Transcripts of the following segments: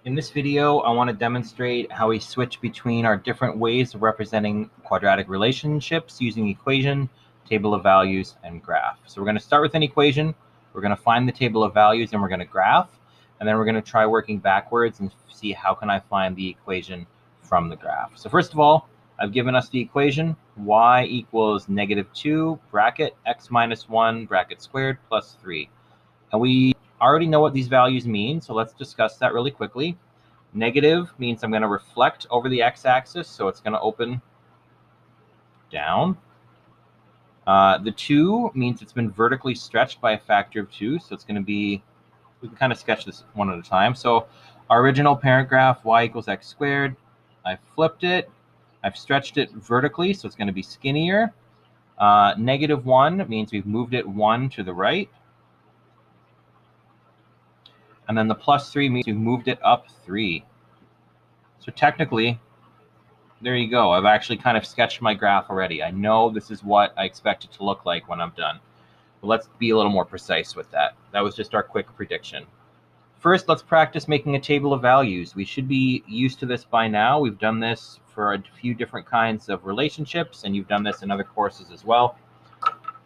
In this video, I want to demonstrate how we switch between our different ways of representing quadratic relationships using equation, table of values, and graph. So we're going to start with an equation, we're going to find the table of values, and we're going to graph, and then we're going to try working backwards and see how can I find the equation from the graph. So first of all, I've given us the equation, y equals -2, bracket, x minus 1, bracket squared, plus 3. And we already know what these values mean, so let's discuss that really quickly. Negative means I'm going to reflect over the x-axis, so it's going to open down. The 2 means it's been vertically stretched by a factor of 2, so it's going to be, we can kind of sketch this one at a time. So our original parent graph, y equals x squared, I flipped it, I've stretched it vertically, so it's going to be skinnier. -1 means we've moved it 1 to the right. And then the +3 means we've moved it up 3. So technically, there you go. I've actually kind of sketched my graph already. I know this is what I expect it to look like when I'm done. But let's be a little more precise with that. That was just our quick prediction. First, let's practice making a table of values. We should be used to this by now. We've done this for a few different kinds of relationships, and you've done this in other courses as well.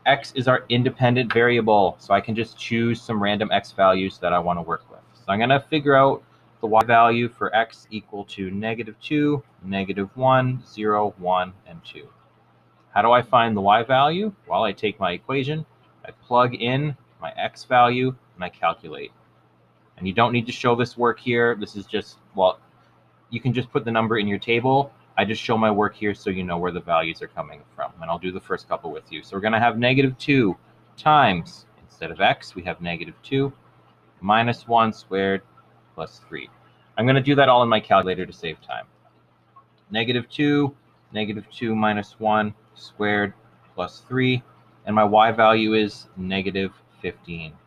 X is our independent variable, so I can just choose some random x values that I want to work with. So I'm going to figure out the y value for x equal to -2, -1, 0, 1, and 2. How do I find the y value? Well, I take my equation, I plug in my x value, and I calculate. And you don't need to show this work here. This is just, well, you can just put the number in your table. I just show my work here so you know where the values are coming from. And I'll do the first couple with you. So we're going to have -2 times, instead of x, we have -2 minus 1 squared plus 3. I'm going to do that all in my calculator to save time. -2, -2 minus 1 squared plus 3. And my y value is -15.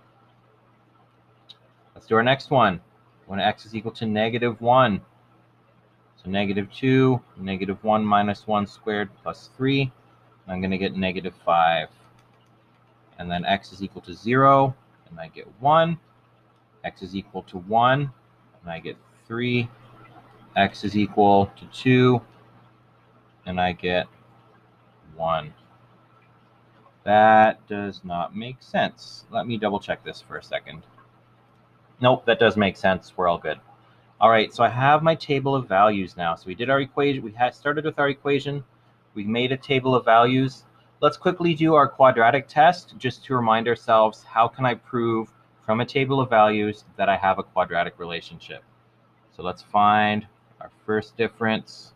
Let's do our next one. When x is equal to -1. So -2, -1 minus 1 squared plus 3. I'm going to get -5. And then x is equal to 0, and I get 1. X is equal to 1, and I get 3. X is equal to 2, and I get 1. That does not make sense. Let me double check this for a second. Nope, that does make sense. We're all good. All right, so I have my table of values now. So we did our equation. We had started with our equation. We made a table of values. Let's quickly do our quadratic test just to remind ourselves, how can I prove from a table of values that I have a quadratic relationship? So let's find our first difference.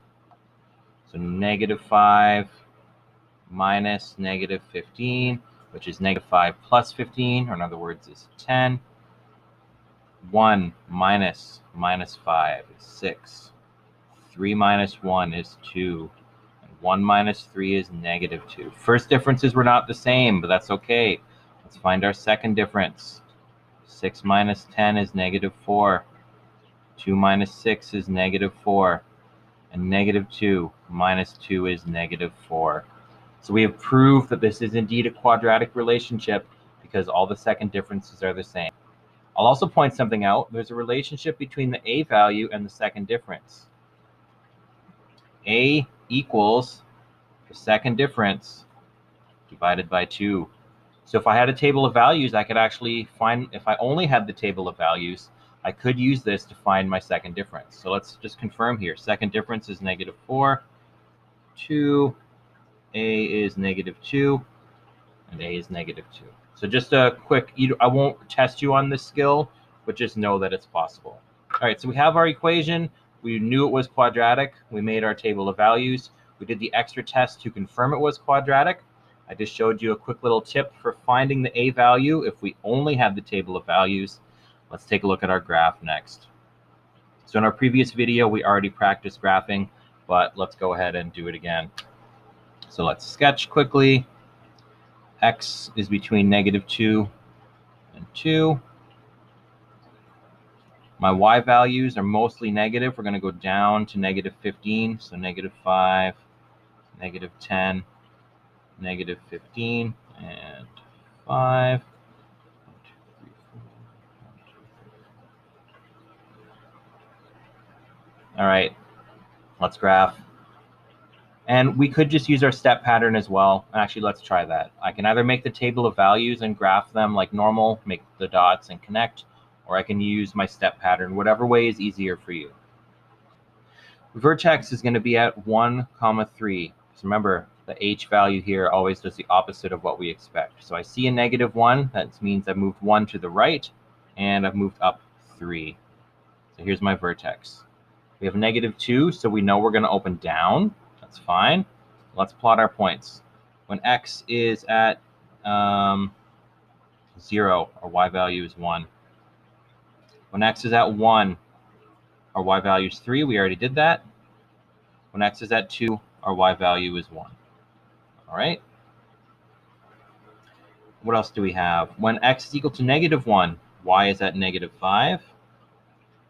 So -5 minus -15, which is -5 plus 15, or in other words, is 10. 1 minus -5 is 6. 3 minus 1 is 2. And 1 minus 3 is -2. First differences were not the same, but that's okay. Let's find our second difference. 6 minus 10 is -4. 2 minus 6 is -4. And -2 minus 2 is -4. So we have proved that this is indeed a quadratic relationship because all the second differences are the same. I'll also point something out. There's a relationship between the a value and the second difference. A equals the second difference divided by 2. So if I had a table of values, I could actually find, if I only had the table of values, I could use this to find my second difference. So let's just confirm here. Second difference is -4. 2, a is -2, and a is -2. So just a quick, I won't test you on this skill, but just know that it's possible. All right, so we have our equation. We knew it was quadratic. We made our table of values. We did the extra test to confirm it was quadratic. I just showed you a quick little tip for finding the a value if we only had the table of values. Let's take a look at our graph next. So in our previous video, we already practiced graphing, but let's go ahead and do it again. So let's sketch quickly. X is between -2 and 2. My y values are mostly negative. We're going to go down to -15. So -5, -10, -15, and 5. All right, let's graph. And we could just use our step pattern as well. Actually, let's try that. I can either make the table of values and graph them like normal, make the dots and connect, or I can use my step pattern, whatever way is easier for you. Vertex is going to be at 1, 3. So remember, the h value here always does the opposite of what we expect. So I see a -1. That means I've moved 1 to the right, and I've moved up 3. So here's my vertex. We have -2, so we know we're going to open down. That's fine. Let's plot our points. When x is at 0, our y value is 1. When x is at 1, our y value is 3. We already did that. When x is at 2, our y value is 1. All right. What else do we have? When x is equal to -1, y is at -5.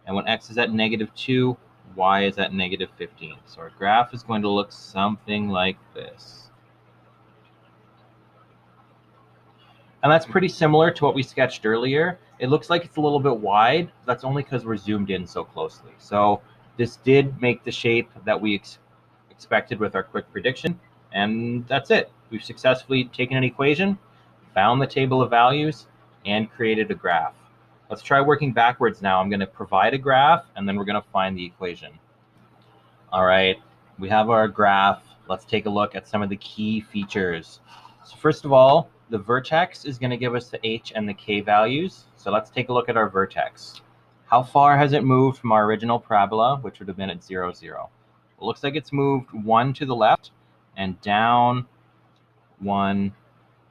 And when x is at -2, y is at -15. So our graph is going to look something like this. And that's pretty similar to what we sketched earlier. It looks like it's a little bit wide. That's only because we're zoomed in so closely. So this did make the shape that we expected with our quick prediction. And that's it. We've successfully taken an equation, found the table of values, and created a graph. Let's try working backwards now. I'm going to provide a graph, and then we're going to find the equation. All right, we have our graph. Let's take a look at some of the key features. So first of all, the vertex is going to give us the h and the k values. So let's take a look at our vertex. How far has it moved from our original parabola, which would have been at 0, 0? It looks like it's moved 1 to the left and down 1,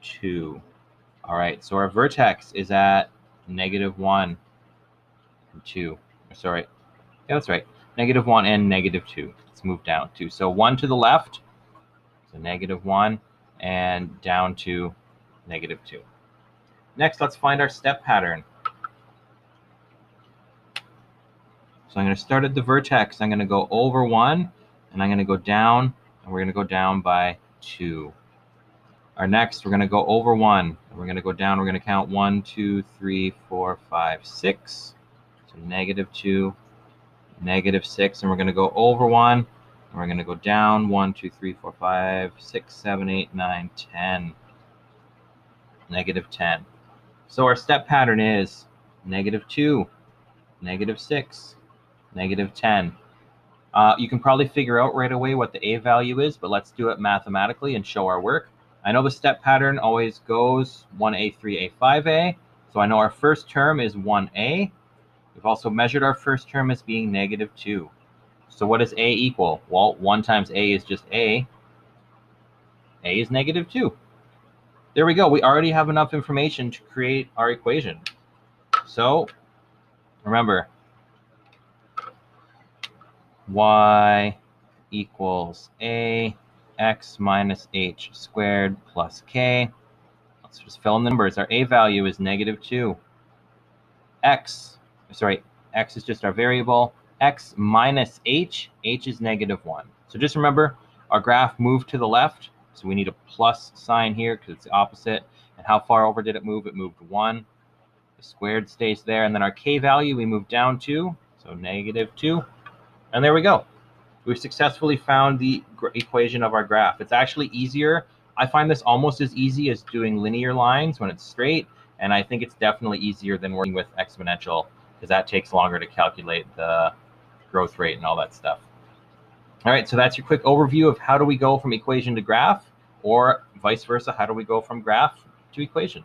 2. All right, so our vertex is at -1 and 2. Sorry, yeah, that's right. -1 and -2. Let's move down 2. So 1 to the left, so -1, and down to -2. Next, let's find our step pattern. So I'm going to start at the vertex. I'm going to go over 1, and I'm going to go down, and we're going to go down by 2. Our next, we're going to go over 1, and we're going to go down. We're going to count 1, 2, 3, 4, 5, 6. So -2, -6, and we're going to go over 1, and we're going to go down 1, 2, 3, 4, 5, 6, 7, 8, 9, 10. -10. So our step pattern is -2, -6, -10. You can probably figure out right away what the a value is, but let's do it mathematically and show our work. I know the step pattern always goes 1a, 3a, 5a. So I know our first term is 1a. We've also measured our first term as being -2. So what does a equal? Well, 1 times a is just a. A is -2. There we go. We already have enough information to create our equation. So remember, y equals a x minus h squared plus k. Let's just fill in the numbers. Our a value is -2. X is just our variable. X minus h is -1. So just remember, our graph moved to the left, so we need a plus sign here because it's the opposite. And how far over did it move? It moved 1. The squared stays there, and then our k value we moved down 2, so -2. And there we go. We've successfully found the equation of our graph. It's actually easier. I find this almost as easy as doing linear lines when it's straight, and I think it's definitely easier than working with exponential because that takes longer to calculate the growth rate and all that stuff. All right, so that's your quick overview of how do we go from equation to graph, or vice versa, how do we go from graph to equation.